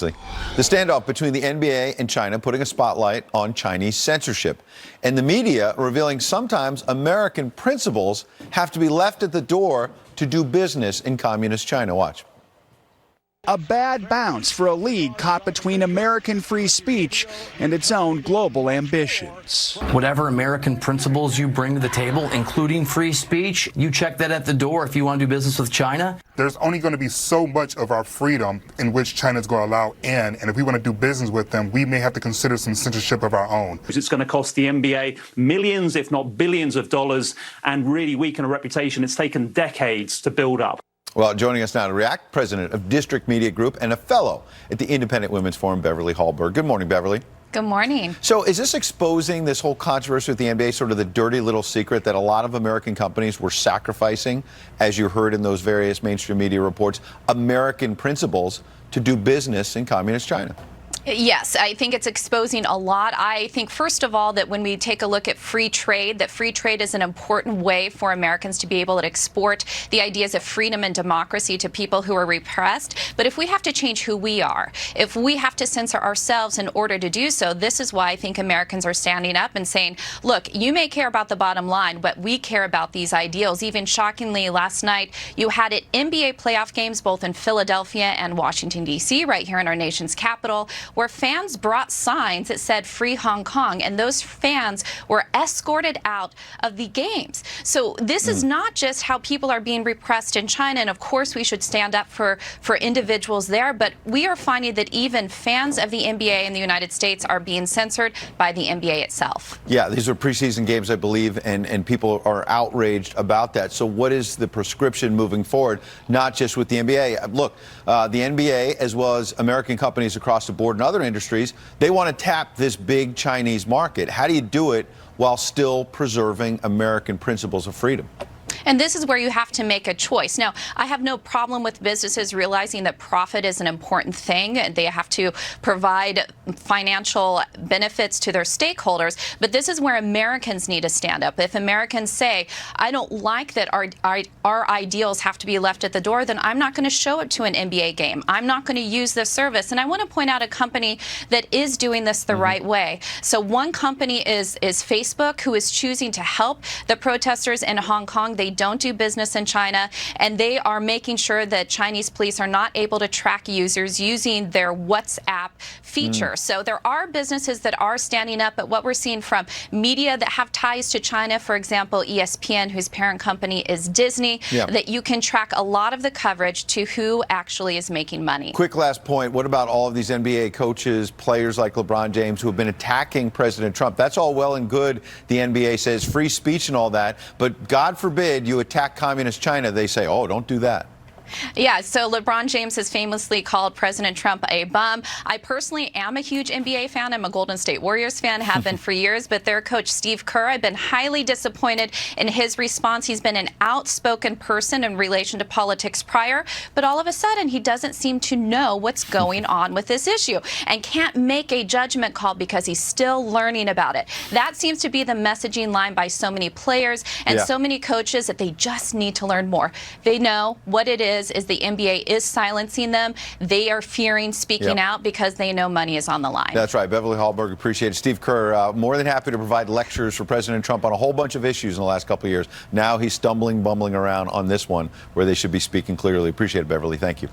The standoff between the NBA and China putting a spotlight on Chinese censorship, and the media revealing sometimes American principles have to be left at the door to do business in communist China. Watch. A bad bounce for a league caught between American free speech and its own global ambitions. Whatever American principles you bring to the table, including free speech, you check that at the door if you want to do business with China. There's only going to be so much of our freedom in which China's going to allow in, and if we want to do business with them, we may have to consider some censorship of our own. It's going to cost the NBA millions, if not billions of dollars, and really weaken a reputation it's taken decades to build up. Well, joining us now to react, president of District Media Group and a fellow at the Independent Women's Forum, Beverly Hallberg. Good morning, Beverly. Good morning. So is this exposing this whole controversy with the NBA, sort of the dirty little secret that a lot of American companies were sacrificing, as you heard in those various mainstream media reports, American principles to do business in communist China? Yes, I think it's exposing a lot. I think, first of all, that when we take a look at free trade, that free trade is an important way for Americans to be able to export the ideas of freedom and democracy to people who are repressed. But if we have to change who we are, if we have to censor ourselves in order to do so, this is why I think Americans are standing up and saying, look, you may care about the bottom line, but we care about these ideals. Even shockingly, last night, you had it NBA playoff games both in Philadelphia and Washington, D.C., right here in our nation's capital, where fans brought signs that said Free Hong Kong, and those fans were escorted out of the games. So this is not just how people are being repressed in China, and of course we should stand up for individuals there, but we are finding that even fans of the NBA in the United States are being censored by the NBA itself. Yeah, these are preseason games, I believe, and people are outraged about that. So what is the prescription moving forward, not just with the NBA? Look, the NBA, as well as American companies across the board and other industries, they want to tap this big Chinese market. How do you do it while still preserving American principles of freedom? And this is where you have to make a choice. Now, I have no problem with businesses realizing that profit is an important thing. They have to provide financial benefits to their stakeholders. But this is where Americans need to stand up. If Americans say, I don't like that our ideals have to be left at the door, then I'm not going to show up to an NBA game. I'm not going to use this service. And I want to point out a company that is doing this the right way. So one company is Facebook, who is choosing to help the protesters in Hong Kong. They don't do business in China, and they are making sure that Chinese police are not able to track users using their WhatsApp feature. So there are businesses that are standing up, but what we're seeing from media that have ties to China, for example, ESPN, whose parent company is Disney, that you can track a lot of the coverage to who actually is making money. Quick last point. What about all of these NBA coaches, players like LeBron James, who have been attacking President Trump? That's all well and good. The NBA says free speech and all that, but God forbid you attack communist China, they say, oh, don't do that. Yeah, so LeBron James has famously called President Trump a bum. I personally am a huge NBA fan. I'm a Golden State Warriors fan, have been for years, but their coach, Steve Kerr, I've been highly disappointed in his response. He's been an outspoken person in relation to politics prior, but all of a sudden he doesn't seem to know what's going on with this issue and can't make a judgment call because he's still learning about it. That seems to be the messaging line by so many players and so many coaches, that they just need to learn more. They know what it is the NBA is silencing them. They are fearing speaking out because they know money is on the line. That's right. Beverly Hallberg, appreciate it. Steve Kerr, more than happy to provide lectures for President Trump on a whole bunch of issues in the last couple of years. Now he's bumbling around on this one where they should be speaking clearly. Appreciate it, Beverly. Thank you.